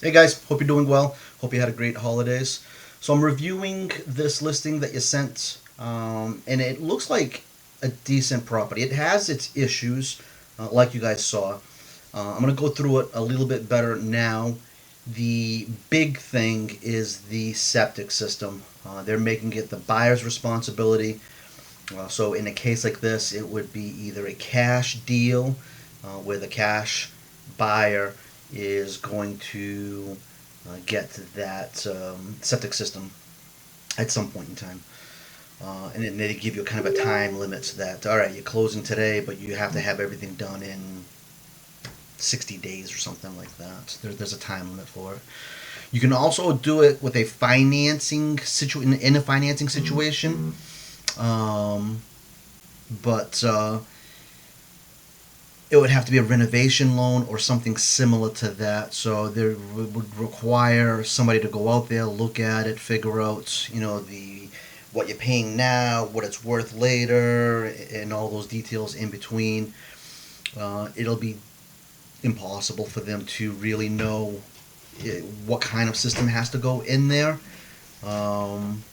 Hey guys, hope you're doing well. Hope you had a great holidays. So I'm reviewing this listing that you sent, and it looks like a decent property. It has its issues, like you guys saw. I'm gonna go through it a little bit better now. The big thing is the septic system. They're making it the buyer's responsibility. So in a case like this, it would be either a cash deal, where the cash buyer is going to get that septic system at some point in time. And then they give you kind of a time limit that, all right, you're closing today, but you have to have everything done in 60 days or something like that. There's a time limit for it. You can also do it with a financing in a financing situation. Um, but it would have to be a renovation loan or something similar to that. So there would require somebody to go out there, look at it, figure out, the what you're paying now, what it's worth later, and all those details in between. It'll be impossible for them to really know what kind of system has to go in there. Um,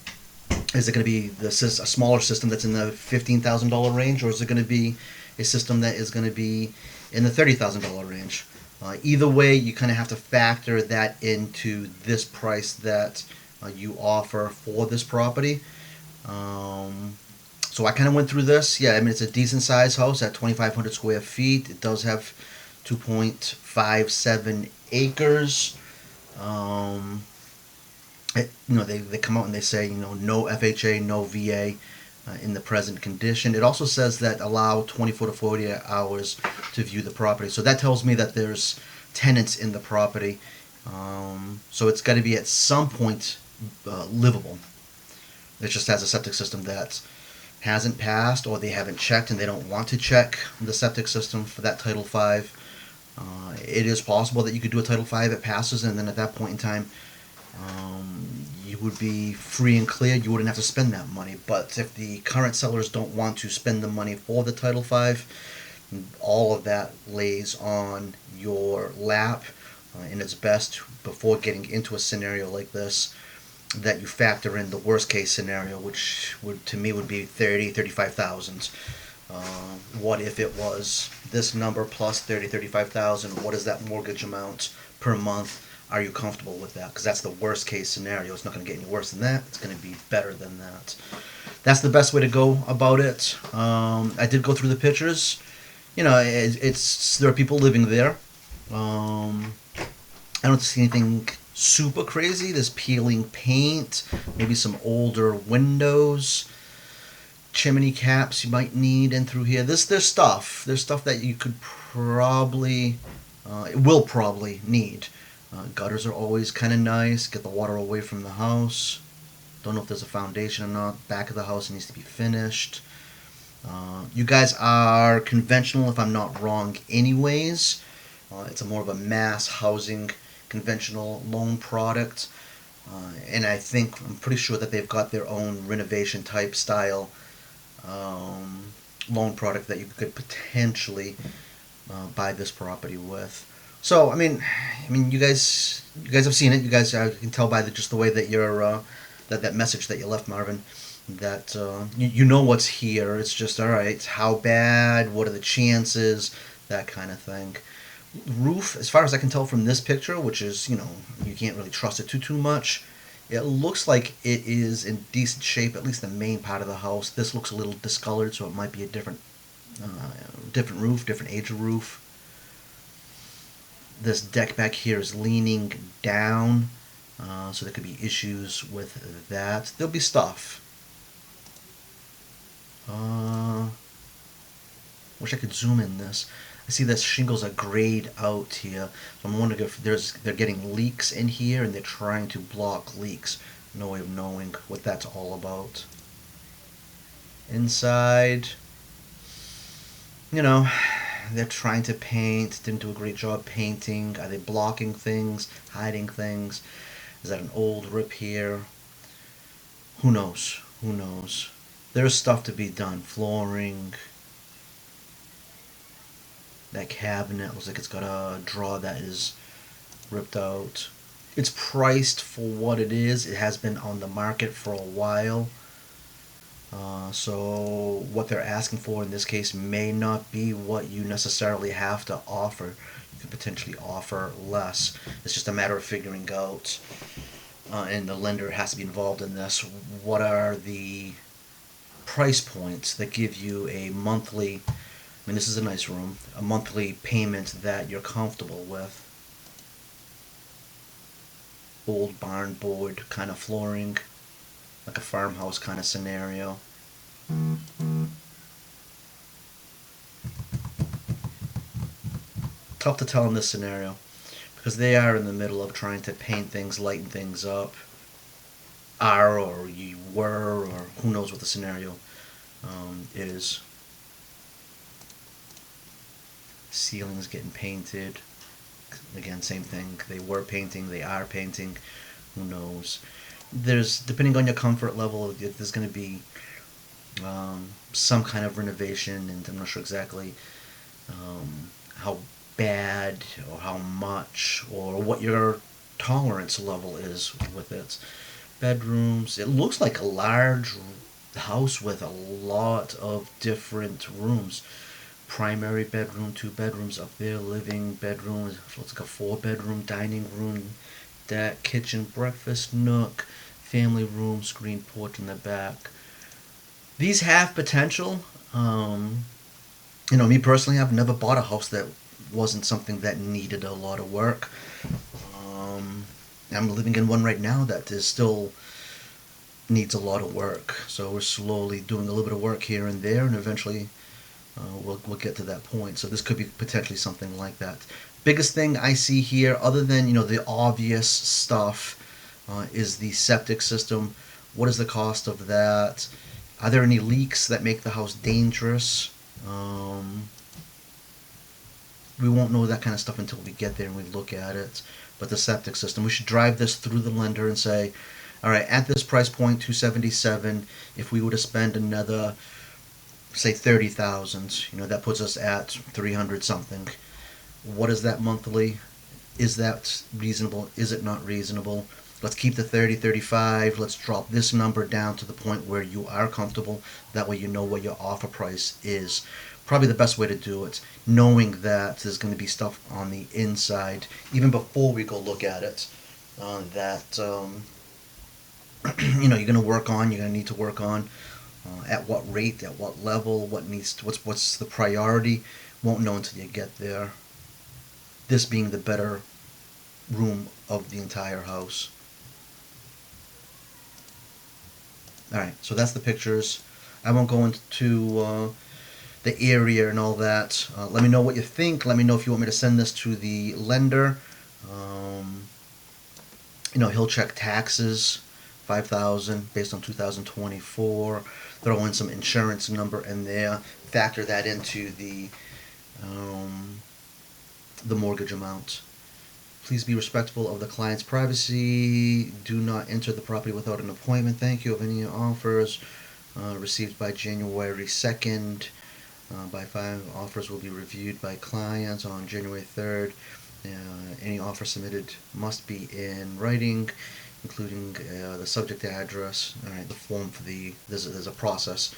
is it going to be a smaller system that's in the $15,000 range, or is it going to be a system that is going to be in the $30,000 range? Either way, you kind of have to factor that into this price that you offer for this property. Um, so I kind of went through this. Yeah, I mean it's a decent sized house at 2,500 square feet. It does have 2.57 acres. Um, they come out and they say, no FHA, no VA in the present condition. It also says that allow 24 to 48 hours to view the property. So that tells me that there's tenants in the property. So it's got to be at some point livable. It just has a septic system that hasn't passed, or they haven't checked and they don't want to check the septic system for that Title V. It is possible that you could do a Title V, it passes, and then at that point in time, you would be free and clear. You wouldn't have to spend that money. But if the current sellers don't want to spend the money for the Title V, all of that lays on your lap. And it's best, before getting into a scenario like this, that you factor in the worst case scenario, which would to me would be 35,000. What if it was this number plus 35,000? What is that mortgage amount per month? Are you comfortable with that? Because that's the worst case scenario. It's not going to get any worse than that. It's going to be better than that. That's the best way to go about it. I did go through the pictures. It's there are people living there. Um, I don't see anything super crazy. There's peeling paint, maybe some older windows, chimney caps you might need in through here. There's stuff. There's stuff that you could probably, will probably need. Gutters are always kind of nice. Get the water away from the house. Don't know if there's a foundation or not. Back of the house needs to be finished. You guys are conventional, if I'm not wrong, anyways. It's a more of a mass housing conventional loan product. And I'm pretty sure that they've got their own renovation type style loan product that you could potentially buy this property with. So you guys have seen it. You guys can tell by just the way that you're that message that you left, Marvin, that you know what's here. It's just all right. How bad? What are the chances? That kind of thing. Roof, as far as I can tell from this picture, which is you can't really trust it too much. It looks like it is in decent shape, at least the main part of the house. This looks a little discolored, so it might be a different roof, different age of roof. This deck back here is leaning down, so there could be issues with that. There'll be stuff. Wish I could zoom in this. I see that shingles are grayed out here. So I'm wondering if they're getting leaks in here and they're trying to block leaks. No way of knowing what that's all about. Inside, you know, they're trying to paint, didn't do a great job painting. Are they blocking things, hiding things? Is that an old rip here? Who knows? Who knows? There's stuff to be done. Flooring. That cabinet looks like it's got a drawer that is ripped out. It's priced for what it is. It has been on the market for a while. So what they're asking for in this case may not be what you necessarily have to offer. You could potentially offer less. It's just a matter of figuring out, and the lender has to be involved in this. What are the price points that give you a monthly? I mean, this is a nice room. A monthly payment that you're comfortable with. Old barn board kind of flooring, like a farmhouse kind of scenario. Tough to tell in this scenario because they are in the middle of trying to paint things, lighten things up. Are, or you were, or who knows what the scenario is. Ceilings getting painted. Again, same thing. They were painting, they are painting. Who knows? There's, depending on your comfort level, there's going to be some kind of renovation, and I'm not sure exactly how bad or how much or what your tolerance level is with it. Bedrooms. It looks like a large house with a lot of different rooms. Primary bedroom, two bedrooms up there, living bedroom. It looks like a 4 bedroom dining room, deck, kitchen, breakfast nook, family room, screen porch in the back. These have potential. Me personally, I've never bought a house that wasn't something that needed a lot of work. Um, I'm living in one right now that is still needs a lot of work. So we're slowly doing a little bit of work here and there, and eventually we'll get to that point. So this could be potentially something like that. Biggest thing I see here, other than the obvious stuff, is the septic system. What is the cost of that? Are there any leaks that make the house dangerous? Um, we won't know that kind of stuff until we get there and we look at it. But the septic system, we should drive this through the lender and say, all right, at this price point, 277, if we were to spend another, say, 30,000, that puts us at 300 something. What is that monthly? Is that reasonable? Is it not reasonable? Let's keep the 30, 35. Let's drop this number down to the point where you are comfortable. That way you know what your offer price is. Probably the best way to do it, knowing that there's going to be stuff on the inside, even before we go look at it, that you're going to work on, you're going to need to work on. At what rate, at what level, what's the priority, won't know until you get there. This being the better room of the entire house. All right, so that's the pictures. I won't go into the area and all that. Let me know what you think. Let me know if you want me to send this to the lender. Um, he'll check taxes, 5,000 based on 2024. Throw in some insurance number in there. Factor that into the mortgage amount. Please be respectful of the client's privacy. Do not enter the property without an appointment. Thank you. Of any offers received by January 2nd, by 5 offers will be reviewed by clients on January 3rd. Any offer submitted must be in writing, including the subject address. All right, the form for there's a process,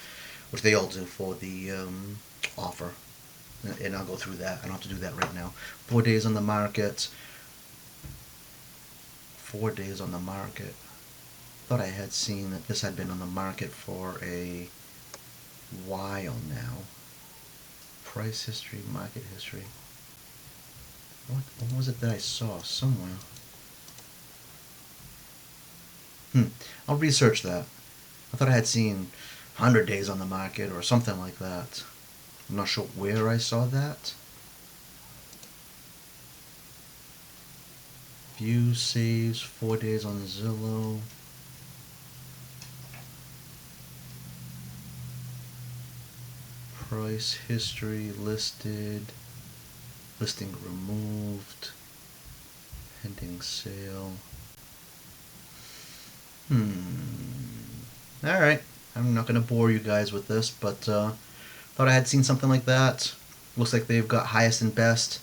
which they all do for the offer, and I'll go through that. I don't have to do that right now. 4 days on the market. 4 days on the market. Thought I had seen that this had been on the market for a while now. Price history, market history. What was it that I saw somewhere? I'll research that. I thought I had seen 100 days on the market or something like that. I'm not sure where I saw that. View saves, 4 days on Zillow. Price history listed. Listing removed. Pending sale. Alright. I'm not going to bore you guys with this, but thought I had seen something like that. Looks like they've got highest and best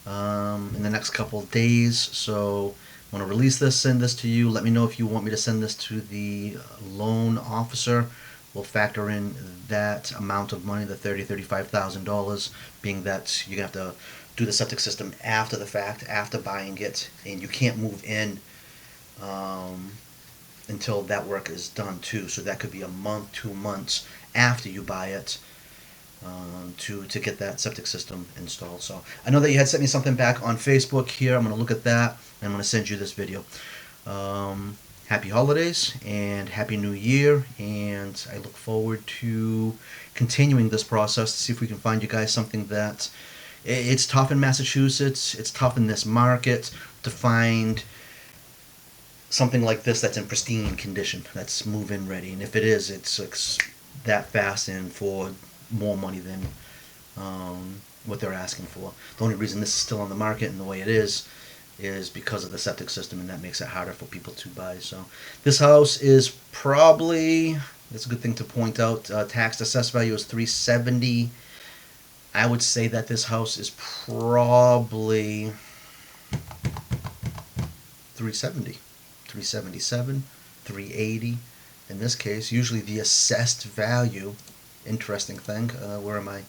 in the next couple of days, so want to release this, send this to you. Let me know if you want me to send this to the loan officer. We'll factor in that amount of money, the $35,000, being that you're gonna have to do the septic system after the fact, after buying it, and you can't move in um, until that work is done too. So that could be a month, 2 months after you buy it, to get that septic system installed. So I know that you had sent me something back on Facebook here. I'm going to look at that and I'm going to send you this video. Happy holidays and happy new year, and I look forward to continuing this process to see if we can find you guys something that it's tough in Massachusetts. It's tough in this market to find something like this that's in pristine condition, that's move-in ready. And if it is, it's that fast and for more money than what they're asking for. The only reason this is still on the market and the way it is because of the septic system, and that makes it harder for people to buy. So this house is probably, that's a good thing to point out, tax assessed value is $370. I would say that this house is probably 370, 377, 380 in this case. Usually the assessed value, interesting thing, where am I?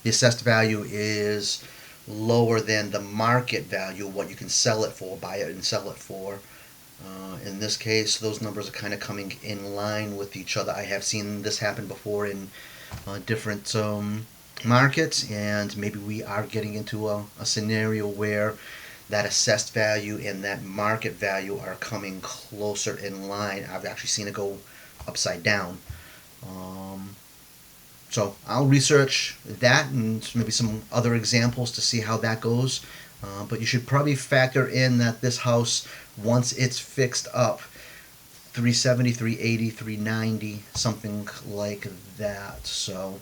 The assessed value is lower than the market value, what you can sell it for, buy it and sell it for. In this case, those numbers are kind of coming in line with each other. I have seen this happen before in different markets, and maybe we are getting into a scenario where that assessed value and that market value are coming closer in line. I've actually seen it go upside down. So I'll research that and maybe some other examples to see how that goes. But you should probably factor in that this house, once it's fixed up, 370, 380, 390, something like that. So,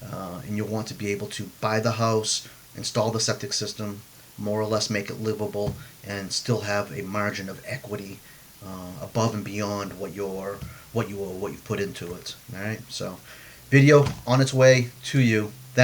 and you'll want to be able to buy the house, install the septic system, more or less make it livable, and still have a margin of equity above and beyond what you've put into it. All right, so video on its way to you.